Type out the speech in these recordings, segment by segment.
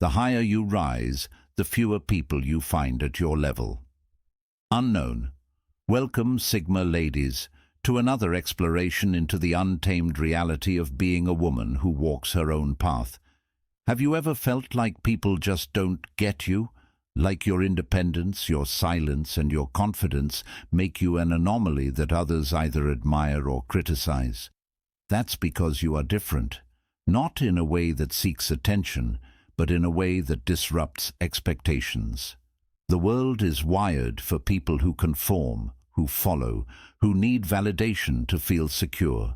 The higher you rise, the fewer people you find at your level. Unknown. Welcome, Sigma ladies, to another exploration into the untamed reality of being a woman who walks her own path. Have you ever felt like people just don't get you? Like your independence, your silence, and your confidence make you an anomaly that others either admire or criticize? That's because you are different, not in a way that seeks attention, but in a way that disrupts expectations. The world is wired for people who conform, who follow, who need validation to feel secure.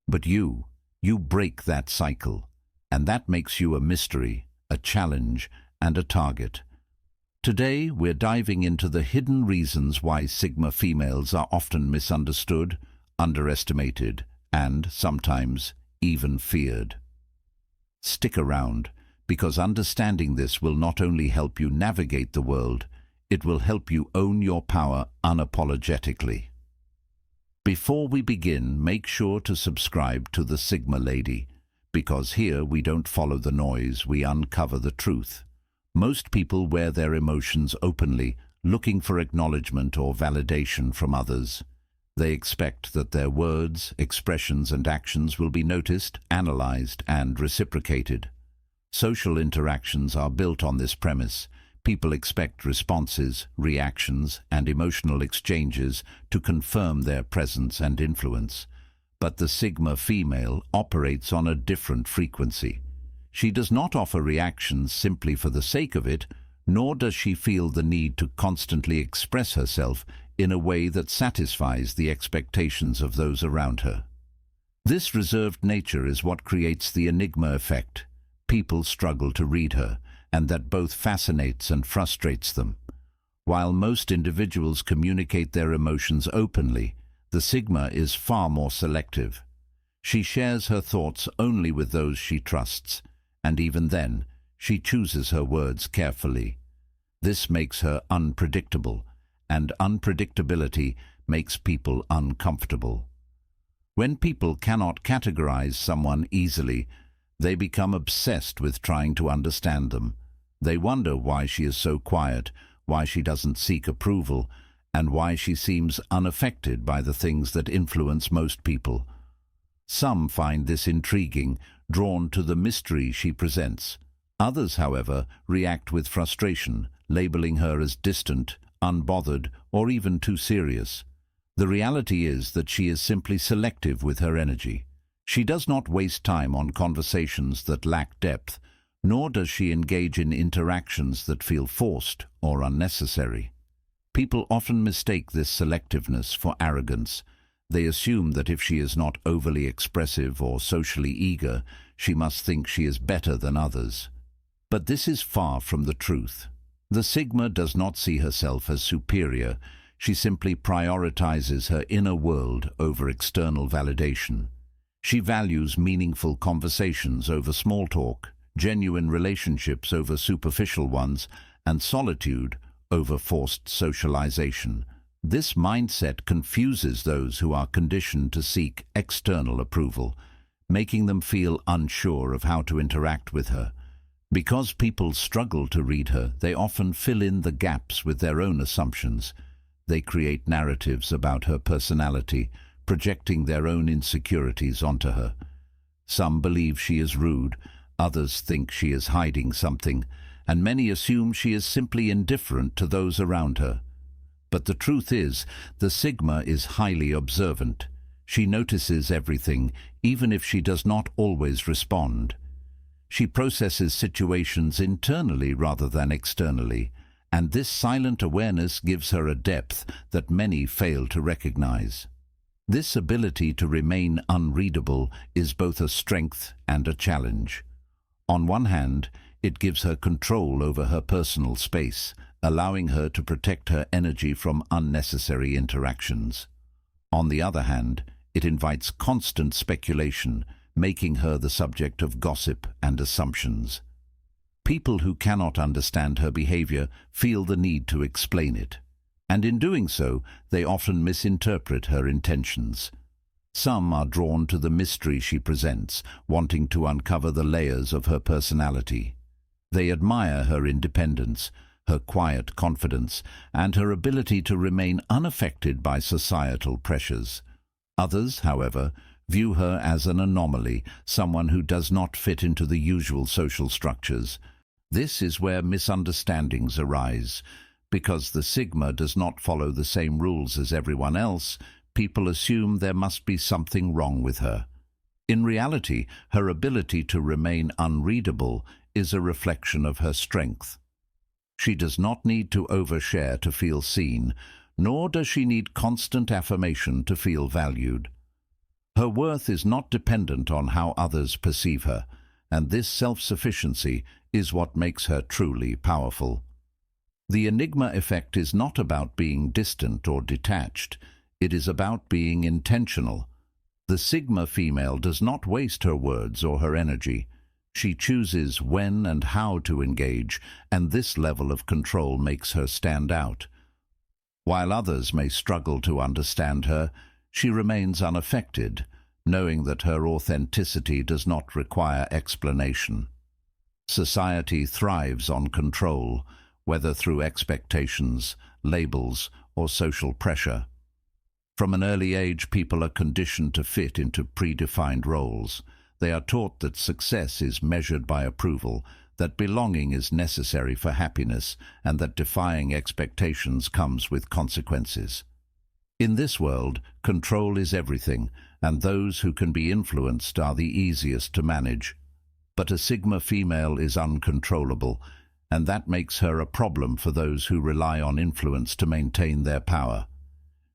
But you break that cycle, and that makes you a mystery, a challenge, and a target. Today, we're diving into the hidden reasons why Sigma females are often misunderstood, underestimated, and sometimes even feared. Stick around, because understanding this will not only help you navigate the world, it will help you own your power unapologetically. Before we begin, make sure to subscribe to the Sigma Lady, because here we don't follow the noise, we uncover the truth. Most people wear their emotions openly, looking for acknowledgement or validation from others. They expect that their words, expressions, and actions will be noticed, analyzed, and reciprocated. Social interactions are built on this premise. People expect responses, reactions, and emotional exchanges to confirm their presence and influence. But the Sigma female operates on a different frequency. She does not offer reactions simply for the sake of it, nor does she feel the need to constantly express herself in a way that satisfies the expectations of those around her. This reserved nature is what creates the enigma effect. People struggle to read her, and that both fascinates and frustrates them. While most individuals communicate their emotions openly, the Sigma is far more selective. She shares her thoughts only with those she trusts, and even then, she chooses her words carefully. This makes her unpredictable, and unpredictability makes people uncomfortable. When people cannot categorize someone easily, they become obsessed with trying to understand them. They wonder why she is so quiet, why she doesn't seek approval, and why she seems unaffected by the things that influence most people. Some find this intriguing, drawn to the mystery she presents. Others, however, react with frustration, labeling her as distant, unbothered, or even too serious. The reality is that she is simply selective with her energy. She does not waste time on conversations that lack depth, nor does she engage in interactions that feel forced or unnecessary. People often mistake this selectiveness for arrogance. They assume that if she is not overly expressive or socially eager, she must think she is better than others. But this is far from the truth. The Sigma does not see herself as superior. She simply prioritizes her inner world over external validation. She values meaningful conversations over small talk, genuine relationships over superficial ones, and solitude over forced socialization. This mindset confuses those who are conditioned to seek external approval, making them feel unsure of how to interact with her. Because people struggle to read her, they often fill in the gaps with their own assumptions. They create narratives about her personality, projecting their own insecurities onto her. Some believe she is rude, others think she is hiding something, and many assume she is simply indifferent to those around her. But the truth is, the Sigma is highly observant. She notices everything, even if she does not always respond. She processes situations internally rather than externally, and this silent awareness gives her a depth that many fail to recognize. This ability to remain unreadable is both a strength and a challenge. On one hand, it gives her control over her personal space, allowing her to protect her energy from unnecessary interactions. On the other hand, it invites constant speculation, making her the subject of gossip and assumptions. People who cannot understand her behavior feel the need to explain it, and in doing so, they often misinterpret her intentions. Some are drawn to the mystery she presents, wanting to uncover the layers of her personality. They admire her independence, her quiet confidence, and her ability to remain unaffected by societal pressures. Others, however, view her as an anomaly, someone who does not fit into the usual social structures. This is where misunderstandings arise. Because the Sigma does not follow the same rules as everyone else, people assume there must be something wrong with her. In reality, her ability to remain unreadable is a reflection of her strength. She does not need to overshare to feel seen, nor does she need constant affirmation to feel valued. Her worth is not dependent on how others perceive her, and this self-sufficiency is what makes her truly powerful. The enigma effect is not about being distant or detached. It is about being intentional. The Sigma female does not waste her words or her energy. She chooses when and how to engage, and this level of control makes her stand out. While others may struggle to understand her, she remains unaffected, knowing that her authenticity does not require explanation. Society thrives on control, whether through expectations, labels, or social pressure. From an early age, people are conditioned to fit into predefined roles. They are taught that success is measured by approval, that belonging is necessary for happiness, and that defying expectations comes with consequences. In this world, control is everything, and those who can be influenced are the easiest to manage. But a Sigma female is uncontrollable, and that makes her a problem for those who rely on influence to maintain their power.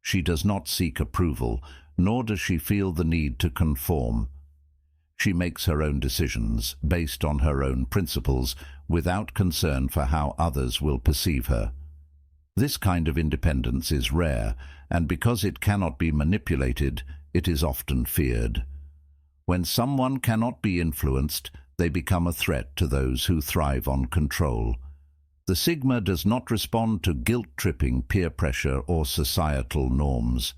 She does not seek approval, nor does she feel the need to conform. She makes her own decisions, based on her own principles, without concern for how others will perceive her. This kind of independence is rare, and because it cannot be manipulated, it is often feared. When someone cannot be influenced, they become a threat to those who thrive on control. The Sigma does not respond to guilt-tripping peer pressure or societal norms.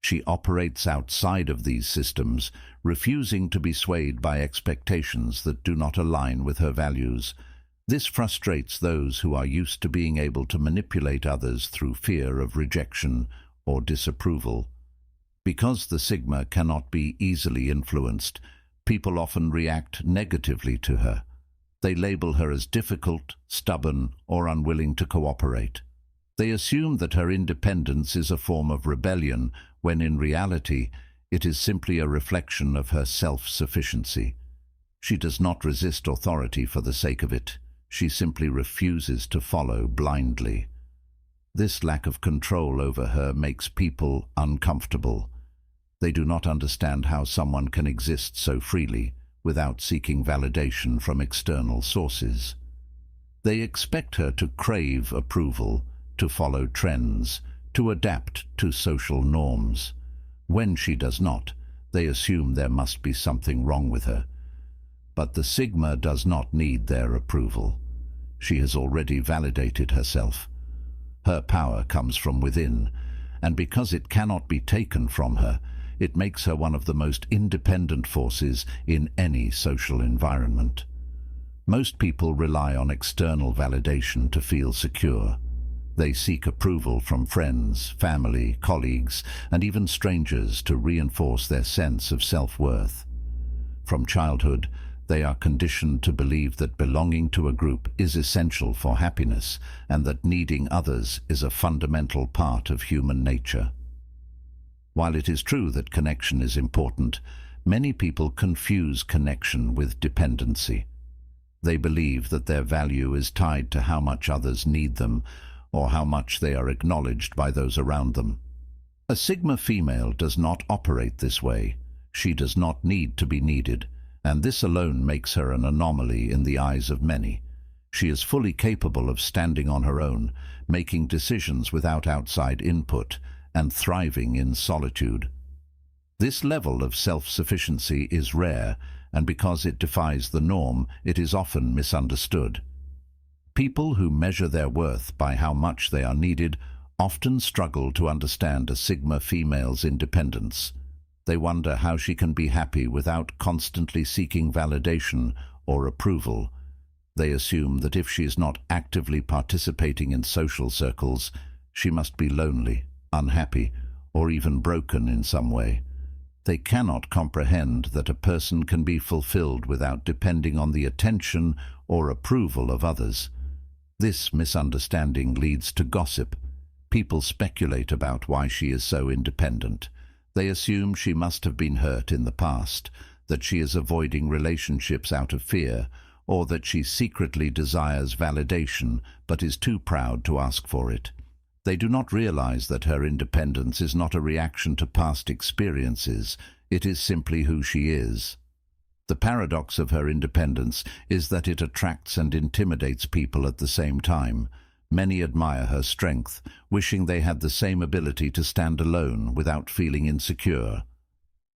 She operates outside of these systems, refusing to be swayed by expectations that do not align with her values. This frustrates those who are used to being able to manipulate others through fear of rejection or disapproval. Because the Sigma cannot be easily influenced, people often react negatively to her. They label her as difficult, stubborn, or unwilling to cooperate. They assume that her independence is a form of rebellion, when in reality, it is simply a reflection of her self-sufficiency. She does not resist authority for the sake of it. She simply refuses to follow blindly. This lack of control over her makes people uncomfortable. They do not understand how someone can exist so freely without seeking validation from external sources. They expect her to crave approval, to follow trends, to adapt to social norms. When she does not, they assume there must be something wrong with her. But the Sigma does not need their approval. She has already validated herself. Her power comes from within, and because it cannot be taken from her, it makes her one of the most independent forces in any social environment. Most people rely on external validation to feel secure. They seek approval from friends, family, colleagues, and even strangers to reinforce their sense of self-worth. From childhood, they are conditioned to believe that belonging to a group is essential for happiness and that needing others is a fundamental part of human nature. While it is true that connection is important, many people confuse connection with dependency. They believe that their value is tied to how much others need them, or how much they are acknowledged by those around them. A Sigma female does not operate this way. She does not need to be needed, and this alone makes her an anomaly in the eyes of many. She is fully capable of standing on her own, making decisions without outside input, and thriving in solitude. This level of self-sufficiency is rare, and because it defies the norm, it is often misunderstood. People who measure their worth by how much they are needed often struggle to understand a Sigma female's independence. They wonder how she can be happy without constantly seeking validation or approval. They assume that if she is not actively participating in social circles, she must be lonely, unhappy, or even broken in some way. They cannot comprehend that a person can be fulfilled without depending on the attention or approval of others. This misunderstanding leads to gossip. People speculate about why she is so independent. They assume she must have been hurt in the past, that she is avoiding relationships out of fear, or that she secretly desires validation but is too proud to ask for it. They do not realize that her independence is not a reaction to past experiences, it is simply who she is. The paradox of her independence is that it attracts and intimidates people at the same time. Many admire her strength, wishing they had the same ability to stand alone without feeling insecure.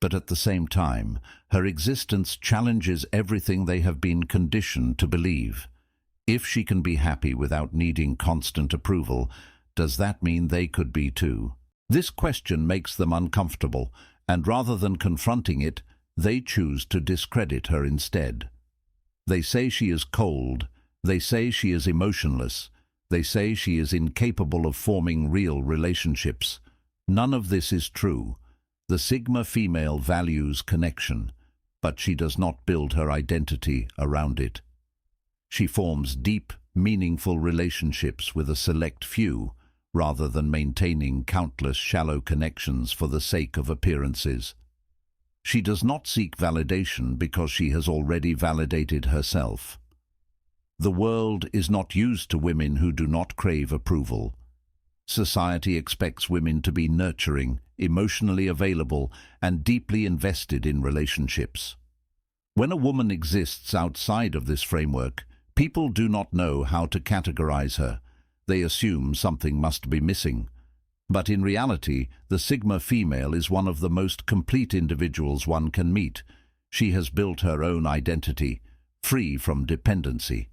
But at the same time, her existence challenges everything they have been conditioned to believe. If she can be happy without needing constant approval, does that mean they could be too? This question makes them uncomfortable, and rather than confronting it, they choose to discredit her instead. They say she is cold, they say she is emotionless, they say she is incapable of forming real relationships. None of this is true. The Sigma female values connection, but she does not build her identity around it. She forms deep, meaningful relationships with a select few, rather than maintaining countless shallow connections for the sake of appearances. She does not seek validation because she has already validated herself. The world is not used to women who do not crave approval. Society expects women to be nurturing, emotionally available, and deeply invested in relationships. When a woman exists outside of this framework, people do not know how to categorize her. They assume something must be missing. But in reality, the Sigma female is one of the most complete individuals one can meet. She has built her own identity, free from dependency.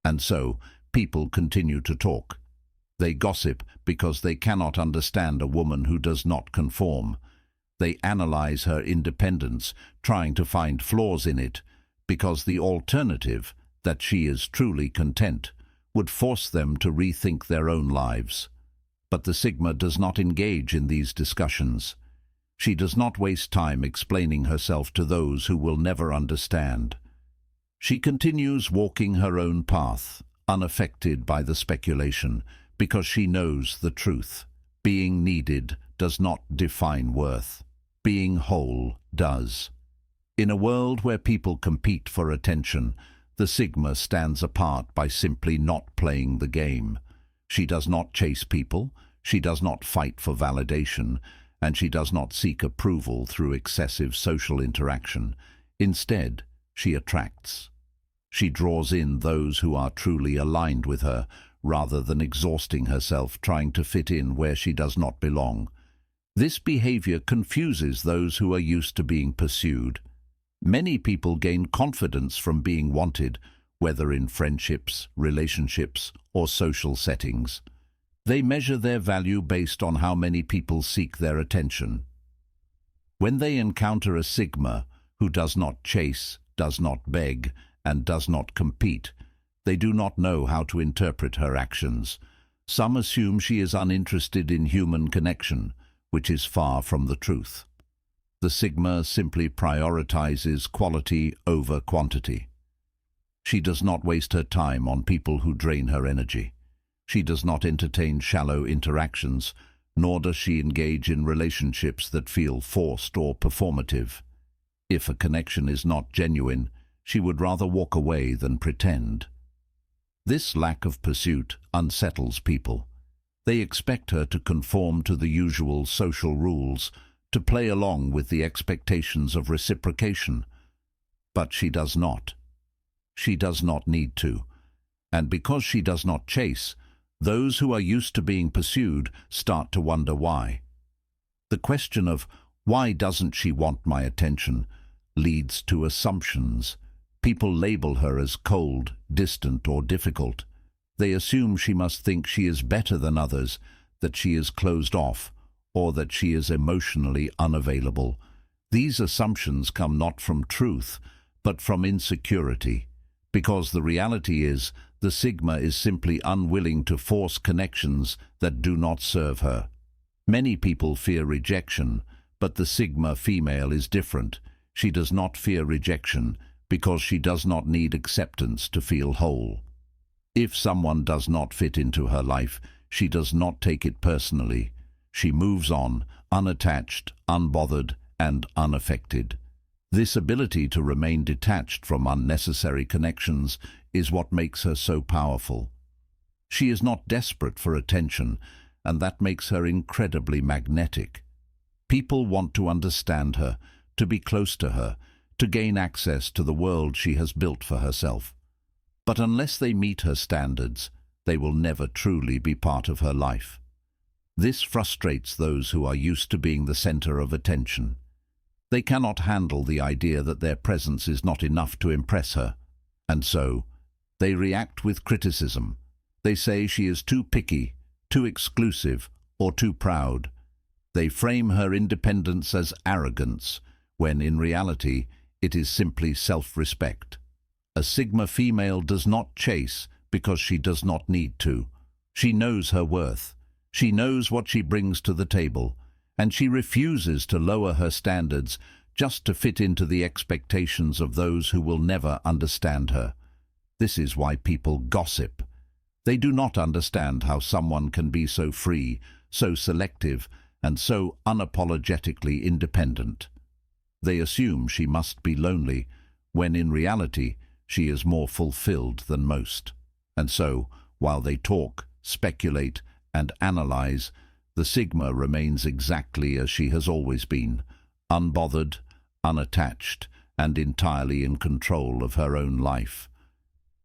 And so, people continue to talk. They gossip because they cannot understand a woman who does not conform. They analyze her independence, trying to find flaws in it, because the alternative, that she is truly content, would force them to rethink their own lives. But the Sigma does not engage in these discussions. She does not waste time explaining herself to those who will never understand. She continues walking her own path, unaffected by the speculation, because she knows the truth. Being needed does not define worth. Being whole does. In a world where people compete for attention, the Sigma stands apart by simply not playing the game. She does not chase people, she does not fight for validation, and she does not seek approval through excessive social interaction. Instead, she attracts. She draws in those who are truly aligned with her, rather than exhausting herself trying to fit in where she does not belong. This behavior confuses those who are used to being pursued. Many people gain confidence from being wanted, whether in friendships, relationships, or social settings. They measure their value based on how many people seek their attention. When they encounter a Sigma who does not chase, does not beg, and does not compete, they do not know how to interpret her actions. Some assume she is uninterested in human connection, which is far from the truth. The Sigma simply prioritizes quality over quantity. She does not waste her time on people who drain her energy. She does not entertain shallow interactions, nor does she engage in relationships that feel forced or performative. If a connection is not genuine, she would rather walk away than pretend. This lack of pursuit unsettles people. They expect her to conform to the usual social rules, to play along with the expectations of reciprocation. But she does not. She does not need to. And because she does not chase, those who are used to being pursued start to wonder why. The question of, why doesn't she want my attention, leads to assumptions. People label her as cold, distant, or difficult. They assume she must think she is better than others, that she is closed off, or that she is emotionally unavailable. These assumptions come not from truth, but from insecurity. because the reality is the Sigma is simply unwilling to force connections that do not serve her. Many people fear rejection, but the Sigma female is different. She does not fear rejection because she does not need acceptance to feel whole. If someone does not fit into her life, she does not take it personally. She moves on, unattached, unbothered, and unaffected. This ability to remain detached from unnecessary connections is what makes her so powerful. She is not desperate for attention, and that makes her incredibly magnetic. People want to understand her, to be close to her, to gain access to the world she has built for herself. But unless they meet her standards, they will never truly be part of her life. This frustrates those who are used to being the center of attention. They cannot handle the idea that their presence is not enough to impress her, and so they react with criticism. They say she is too picky, too exclusive, or too proud. They frame her independence as arrogance, when in reality it is simply self-respect. A Sigma female does not chase because she does not need to. She knows her worth. She knows what she brings to the table, and she refuses to lower her standards just to fit into the expectations of those who will never understand her. This is why people gossip. They do not understand how someone can be so free, so selective, and so unapologetically independent. They assume she must be lonely, when in reality she is more fulfilled than most. And so, while they talk, speculate, and analyze, the Sigma remains exactly as she has always been, unbothered, unattached, and entirely in control of her own life.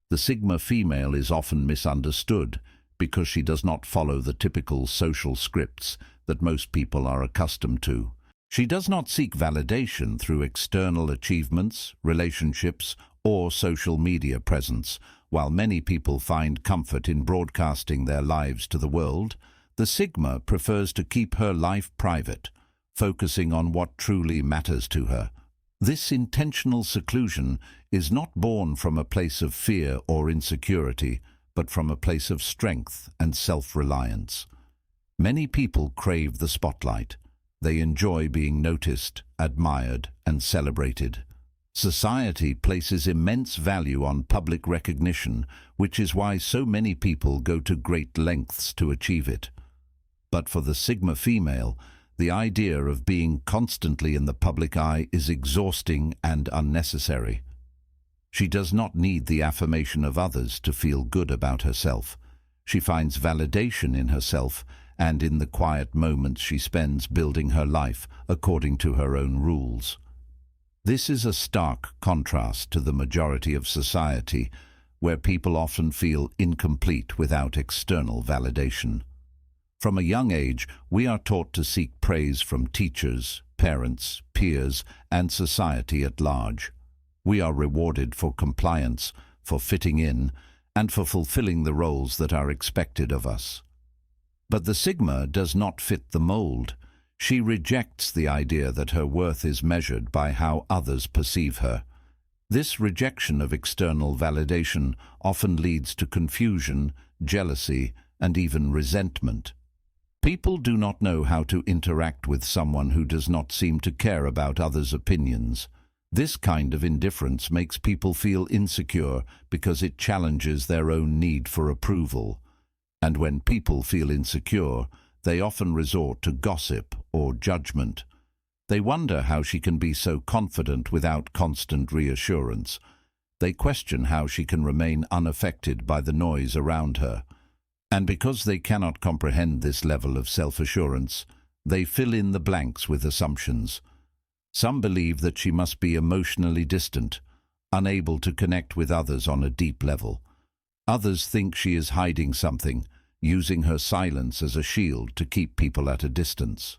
The Sigma female is often misunderstood because she does not follow the typical social scripts that most people are accustomed to. She does not seek validation through external achievements, relationships, or social media presence. While many people find comfort in broadcasting their lives to the world, the Sigma prefers to keep her life private, focusing on what truly matters to her. This intentional seclusion is not born from a place of fear or insecurity, but from a place of strength and self-reliance. Many people crave the spotlight. They enjoy being noticed, admired, and celebrated. Society places immense value on public recognition, which is why so many people go to great lengths to achieve it. But for the Sigma female, the idea of being constantly in the public eye is exhausting and unnecessary. She does not need the affirmation of others to feel good about herself. She finds validation in herself and in the quiet moments she spends building her life according to her own rules. This is a stark contrast to the majority of society, where people often feel incomplete without external validation. From a young age, we are taught to seek praise from teachers, parents, peers, and society at large. We are rewarded for compliance, for fitting in, and for fulfilling the roles that are expected of us. But the Sigma does not fit the mold. She rejects the idea that her worth is measured by how others perceive her. This rejection of external validation often leads to confusion, jealousy, and even resentment. People do not know how to interact with someone who does not seem to care about others' opinions. This kind of indifference makes people feel insecure because it challenges their own need for approval. And when people feel insecure, they often resort to gossip or judgment. They wonder how she can be so confident without constant reassurance. They question how she can remain unaffected by the noise around her. And because they cannot comprehend this level of self-assurance, they fill in the blanks with assumptions. Some believe that she must be emotionally distant, unable to connect with others on a deep level. Others think she is hiding something, using her silence as a shield to keep people at a distance.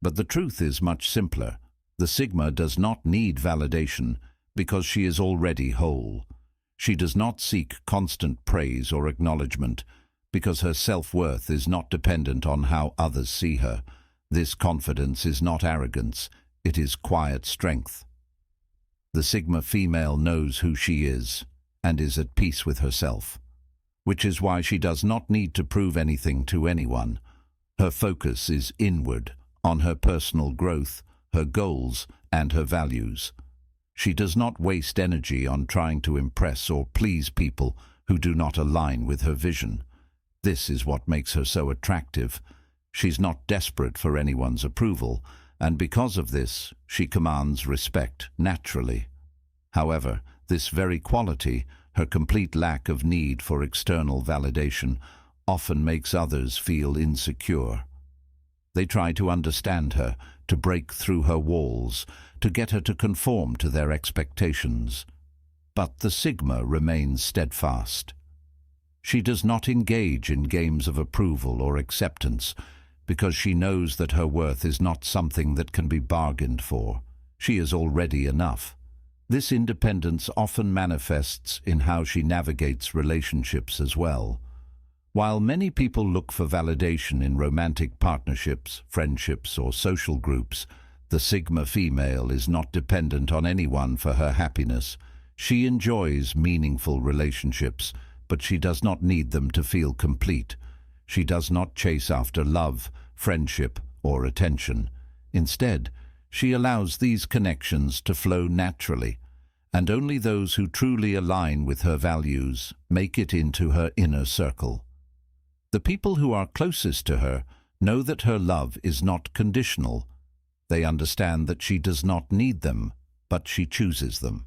But the truth is much simpler. The Sigma does not need validation because she is already whole. She does not seek constant praise or acknowledgement because her self-worth is not dependent on how others see her. This confidence is not arrogance, it is quiet strength. The Sigma female knows who she is, and is at peace with herself, which is why she does not need to prove anything to anyone. Her focus is inward, on her personal growth, her goals, and her values. She does not waste energy on trying to impress or please people who do not align with her vision. This is what makes her so attractive. She's not desperate for anyone's approval, and because of this, she commands respect naturally. However, this very quality, her complete lack of need for external validation, often makes others feel insecure. They try to understand her, to break through her walls, to get her to conform to their expectations. But the Sigma remains steadfast. She does not engage in games of approval or acceptance, because she knows that her worth is not something that can be bargained for. She is already enough. This independence often manifests in how she navigates relationships as well. While many people look for validation in romantic partnerships, friendships, or social groups, the Sigma female is not dependent on anyone for her happiness. She enjoys meaningful relationships, but she does not need them to feel complete. She does not chase after love, friendship, or attention. Instead, she allows these connections to flow naturally, and only those who truly align with her values make it into her inner circle. The people who are closest to her know that her love is not conditional. They understand that she does not need them, but she chooses them.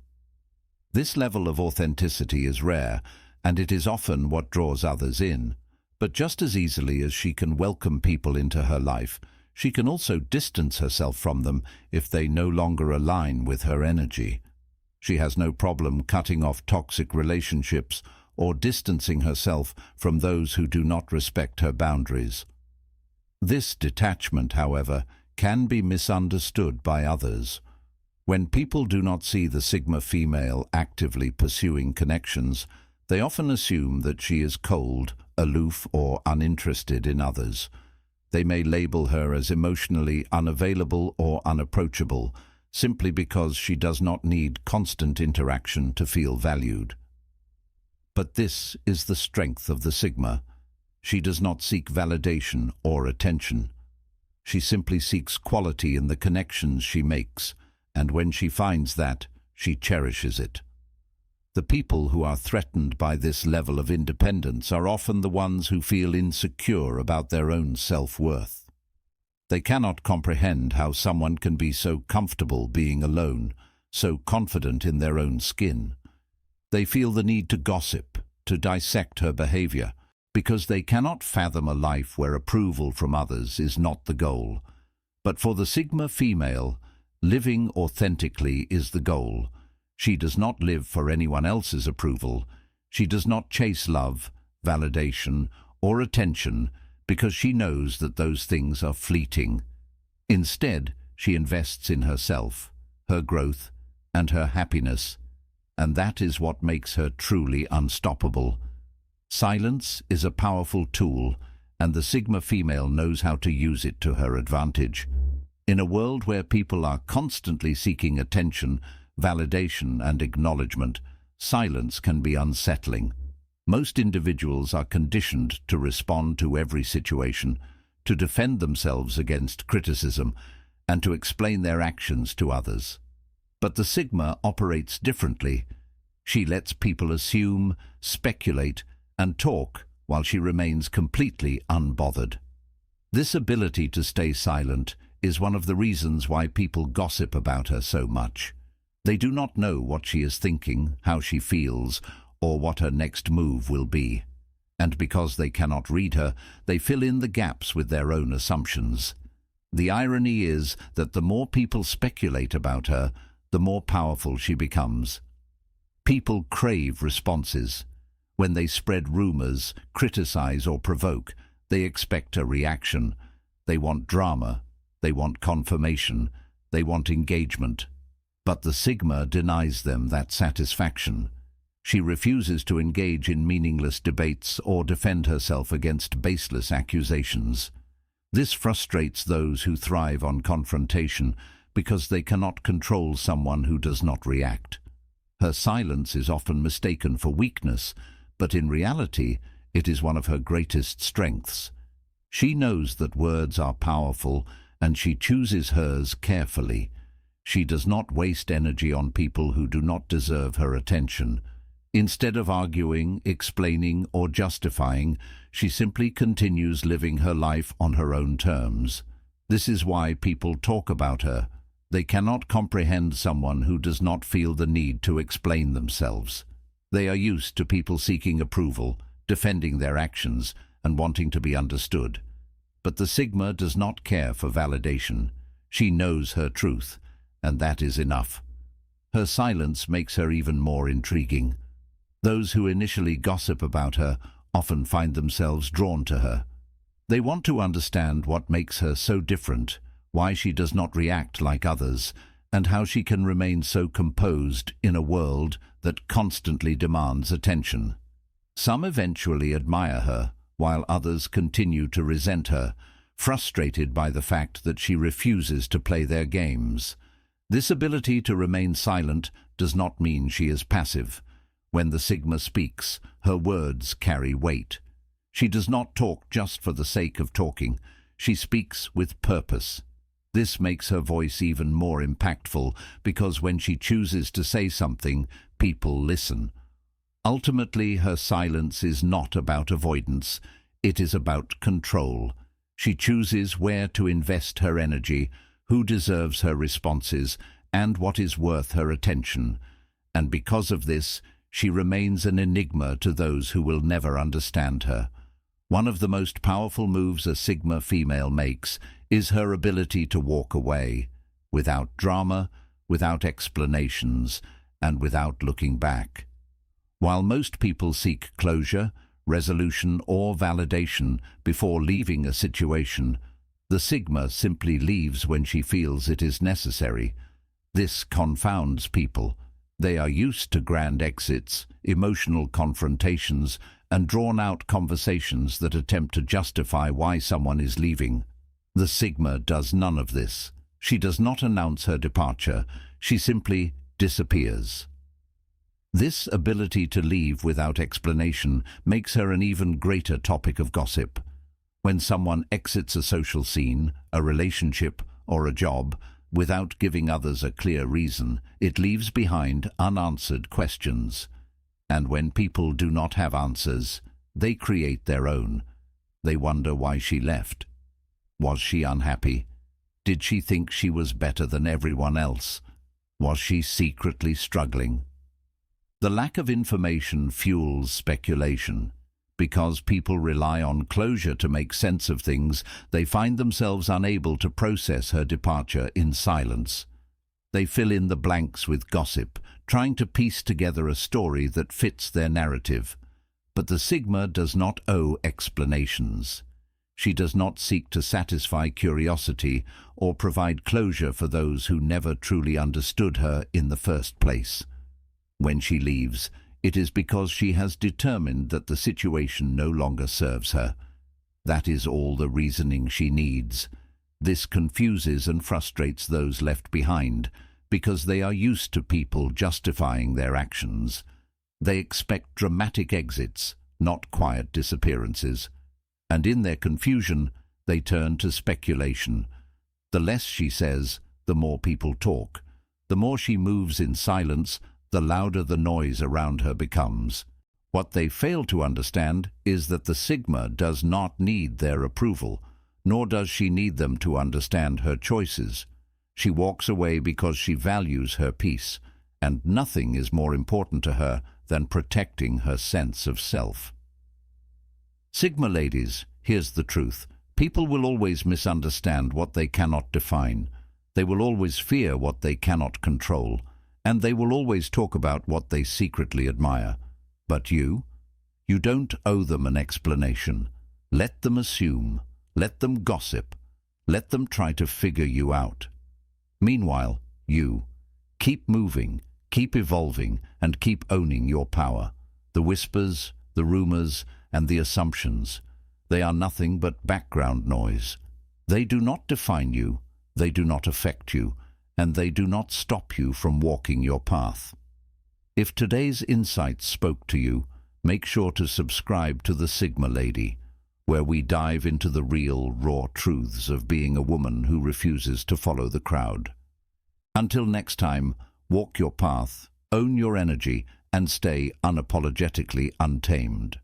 This level of authenticity is rare, and it is often what draws others in. But just as easily as she can welcome people into her life, she can also distance herself from them if they no longer align with her energy. She has no problem cutting off toxic relationships or distancing herself from those who do not respect her boundaries. This detachment, however, can be misunderstood by others. When people do not see the Sigma female actively pursuing connections, they often assume that she is cold, aloof, or uninterested in others. They may label her as emotionally unavailable or unapproachable, simply because she does not need constant interaction to feel valued. But this is the strength of the Sigma. She does not seek validation or attention. She simply seeks quality in the connections she makes, and when she finds that, she cherishes it. The people who are threatened by this level of independence are often the ones who feel insecure about their own self-worth. They cannot comprehend how someone can be so comfortable being alone, so confident in their own skin. They feel the need to gossip, to dissect her behavior, because they cannot fathom a life where approval from others is not the goal. But for the Sigma female, living authentically is the goal. She does not live for anyone else's approval. She does not chase love, validation, or attention because she knows that those things are fleeting. Instead, she invests in herself, her growth, and her happiness, and that is what makes her truly unstoppable. Silence is a powerful tool, and the Sigma female knows how to use it to her advantage. In a world where people are constantly seeking attention, validation, and acknowledgement, silence can be unsettling. Most individuals are conditioned to respond to every situation, to defend themselves against criticism, and to explain their actions to others. But the Sigma operates differently. She lets people assume, speculate, and talk while she remains completely unbothered. This ability to stay silent is one of the reasons why people gossip about her so much. They do not know what she is thinking, how she feels, or what her next move will be. And because they cannot read her, they fill in the gaps with their own assumptions. The irony is that the more people speculate about her, the more powerful she becomes. People crave responses. When they spread rumors, criticize, or provoke, they expect a reaction. They want drama. They want confirmation. They want engagement. But the Sigma denies them that satisfaction. She refuses to engage in meaningless debates or defend herself against baseless accusations. This frustrates those who thrive on confrontation because they cannot control someone who does not react. Her silence is often mistaken for weakness, but in reality, it is one of her greatest strengths. She knows that words are powerful, and she chooses hers carefully. She does not waste energy on people who do not deserve her attention. Instead of arguing, explaining, or justifying, she simply continues living her life on her own terms. This is why people talk about her. They cannot comprehend someone who does not feel the need to explain themselves. They are used to people seeking approval, defending their actions, and wanting to be understood. But the Sigma does not care for validation. She knows her truth, and that is enough. Her silence makes her even more intriguing. Those who initially gossip about her often find themselves drawn to her. They want to understand what makes her so different, why she does not react like others, and how she can remain so composed in a world that constantly demands attention. Some eventually admire her, while others continue to resent her, frustrated by the fact that she refuses to play their games. This ability to remain silent does not mean she is passive. When the Sigma speaks, her words carry weight. She does not talk just for the sake of talking. She speaks with purpose. This makes her voice even more impactful because when she chooses to say something, people listen. Ultimately, her silence is not about avoidance. It is about control. She chooses where to invest her energy, who deserves her responses, and what is worth her attention. And because of this, she remains an enigma to those who will never understand her. One of the most powerful moves a Sigma female makes is her ability to walk away, without drama, without explanations, and without looking back. While most people seek closure, resolution, or validation before leaving a situation, the Sigma simply leaves when she feels it is necessary. This confounds people. They are used to grand exits, emotional confrontations, and drawn-out conversations that attempt to justify why someone is leaving. The Sigma does none of this. She does not announce her departure. She simply disappears. This ability to leave without explanation makes her an even greater topic of gossip. When someone exits a social scene, a relationship, or a job, without giving others a clear reason, it leaves behind unanswered questions. And when people do not have answers, they create their own. They wonder why she left. Was she unhappy? Did she think she was better than everyone else? Was she secretly struggling? The lack of information fuels speculation. Because people rely on closure to make sense of things, they find themselves unable to process her departure in silence. They fill in the blanks with gossip, trying to piece together a story that fits their narrative. But the Sigma does not owe explanations. She does not seek to satisfy curiosity or provide closure for those who never truly understood her in the first place. When she leaves, it is because she has determined that the situation no longer serves her. That is all the reasoning she needs. This confuses and frustrates those left behind, because they are used to people justifying their actions. They expect dramatic exits, not quiet disappearances. And in their confusion, they turn to speculation. The less she says, the more people talk. The more she moves in silence, the louder the noise around her becomes. What they fail to understand is that the Sigma does not need their approval, nor does she need them to understand her choices. She walks away because she values her peace, and nothing is more important to her than protecting her sense of self. Sigma ladies, here's the truth. People will always misunderstand what they cannot define. They will always fear what they cannot control. And they will always talk about what they secretly admire. But you don't owe them an explanation. Let them assume. Let them gossip. Let them try to figure you out. Meanwhile, you keep moving, keep evolving, and keep owning your power. The whispers, the rumors, and the assumptions, they are nothing but background noise. They do not define you. They do not affect you. And they do not stop you from walking your path. If today's insights spoke to you, make sure to subscribe to the Sigma Lady, where we dive into the real, raw truths of being a woman who refuses to follow the crowd. Until next time, walk your path, own your energy, and stay unapologetically untamed.